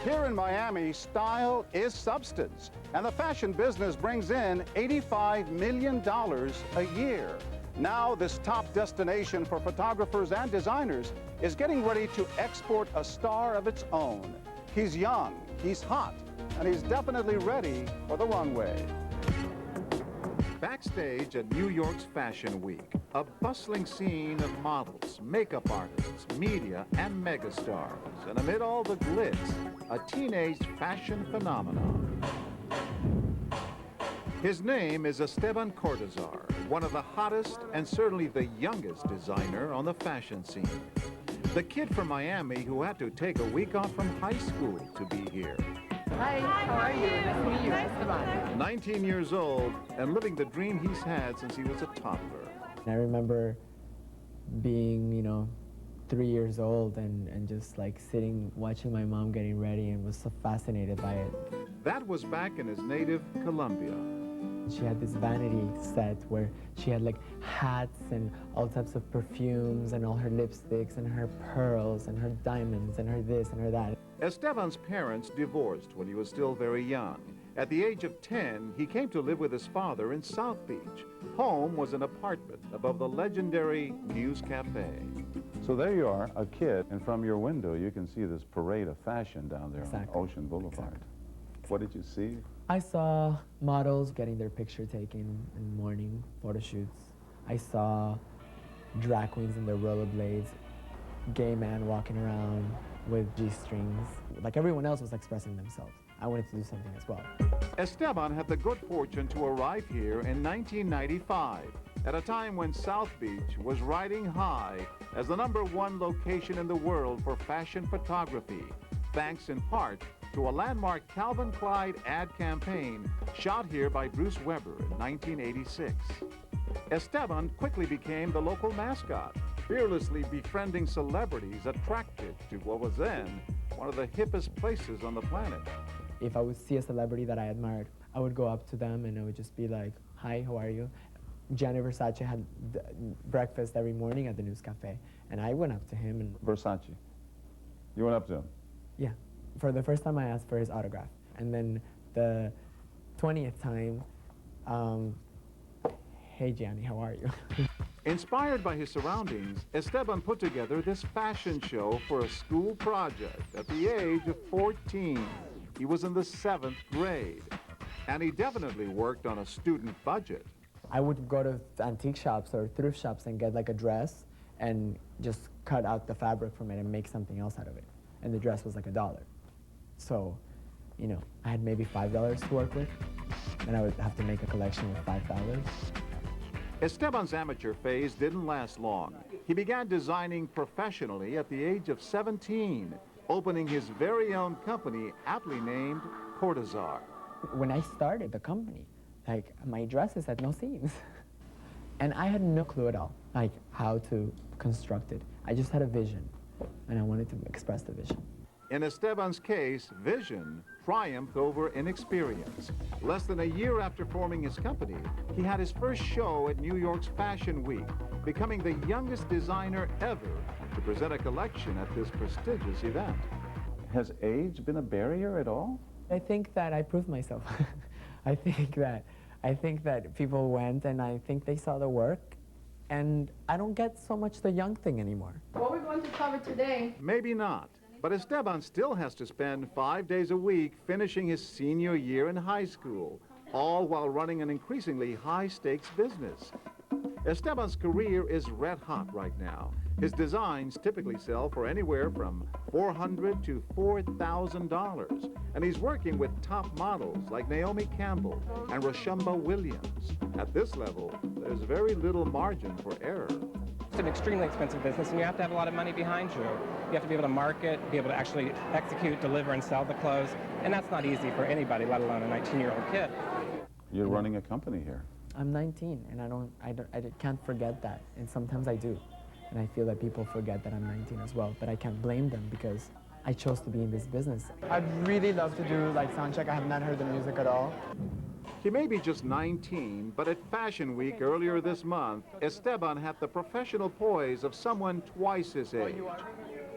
Here in Miami, style is substance, and the fashion business brings in $85 million a year. Now, this top destination for photographers and designers is getting ready to export a star of its own. He's young, he's hot, and he's definitely ready for the runway. Backstage at New York's Fashion Week, a bustling scene of models, makeup artists, media, and megastars. And amid all the glitz, a teenage fashion phenomenon. His name is Esteban Cortazar, one of the hottest and certainly the youngest designer on the fashion scene. The kid from Miami who had to take a week off from high school to be here. Hi, how are you? Nice to meet you, Esteban. 19 years old and living the dream he's had since he was a toddler. I remember being, 3 years old and just like sitting, watching my mom getting ready and was so fascinated by it. That was back in his native Colombia. She had this vanity set where she had like hats and all types of perfumes and all her lipsticks and her pearls and her diamonds and her this and her that. Esteban's parents divorced when he was still very young. At the age of 10, he came to live with his father in South Beach. Home was an apartment above the legendary News Cafe. So there you are, a kid, and from your window you can see this parade of fashion down there Exactly. on Ocean Boulevard. Exactly. What did you see? I saw models getting their picture taken in morning photo shoots. I saw drag queens in their rollerblades, gay men walking around with G-strings. Like everyone else was expressing themselves. I wanted to do something as well. Esteban had the good fortune to arrive here in 1995, at a time when South Beach was riding high as the #1 location in the world for fashion photography, thanks in part to a landmark Calvin Klein ad campaign shot here by Bruce Weber in 1986. Esteban quickly became the local mascot, fearlessly befriending celebrities attracted to what was then one of the hippest places on the planet. If I would see a celebrity that I admired, I would go up to them and I would just be like, hi, how are you? Gianni Versace had breakfast every morning at the News Cafe, and I went up to him and... Versace. You went up to him? Yeah. For the first time, I asked for his autograph. And then the 20th time, hey, Gianni, how are you? Inspired by his surroundings, Esteban put together this fashion show for a school project at the age of 14. He was in the 7th grade, and he definitely worked on a student budget. I would go to antique shops or thrift shops and get like a dress and just cut out the fabric from it and make something else out of it. And the dress was like $1. So, I had maybe $5 to work with, and I would have to make a collection with $5. Esteban's amateur phase didn't last long. He began designing professionally at the age of 17, opening his very own company aptly named Cortazar. When I started the company, like, my dresses had no seams. And I had no clue at all, like, how to construct it. I just had a vision, and I wanted to express the vision. In Esteban's case, vision triumphed over inexperience. Less than a year after forming his company, he had his first show at New York's Fashion Week, becoming the youngest designer ever to present a collection at this prestigious event. Has age been a barrier at all? I think that I proved myself. I think that people went and I think they saw the work, and I don't get so much the young thing anymore. What we're going to cover today? Maybe not. But Esteban still has to spend 5 days a week finishing his senior year in high school, all while running an increasingly high-stakes business. Esteban's career is red hot right now. His designs typically sell for anywhere from $400 to $4,000, and he's working with top models like Naomi Campbell and Rashumba Williams. At this level, there's very little margin for error. It's an extremely expensive business, and you have to have a lot of money behind you. You have to be able to market, be able to actually execute, deliver, and sell the clothes, and that's not easy for anybody, let alone a 19-year-old kid. You're running a company here. I'm 19, and I can't forget that, and sometimes I do. And I feel that people forget that I'm 19 as well, but I can't blame them because I chose to be in this business. I'd really love to do like sound check. I have not heard the music at all. He may be just 19, but at Fashion Week earlier this month, Esteban had the professional poise of someone twice his age.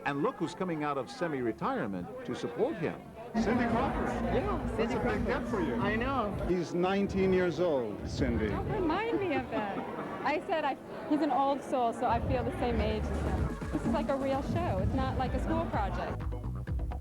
And look who's coming out of semi-retirement to support him. Cindy Crawford. Yeah, That's a big get for you. I know. He's 19 years old, Cindy. Don't remind me of that. I said he's an old soul, so I feel the same age as him. This is like a real show. It's not like a school project.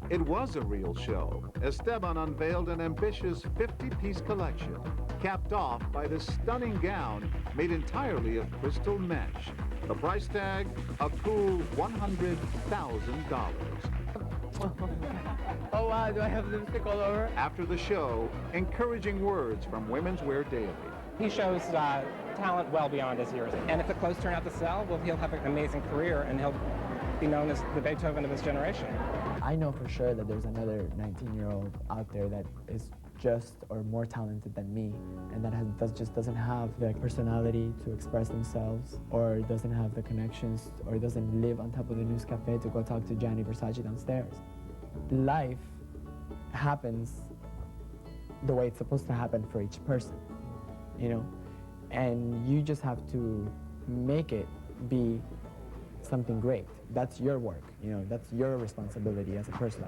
It was a real show. Esteban unveiled an ambitious 50-piece collection, capped off by this stunning gown made entirely of crystal mesh. The price tag, a cool $100,000. Oh wow, do I have lipstick all over? After the show, encouraging words from Women's Wear Daily. He shows talent well beyond his years. And if the clothes turn out to sell, well, he'll have an amazing career and he'll be known as the Beethoven of his generation. I know for sure that there's another 19-year-old out there that is just or more talented than me, and that just doesn't have the personality to express themselves, or doesn't have the connections, or doesn't live on top of the News Cafe to go talk to Gianni Versace downstairs. Life happens the way it's supposed to happen for each person, you know? And you just have to make it be something great. That's your work, you know, that's your responsibility as a person.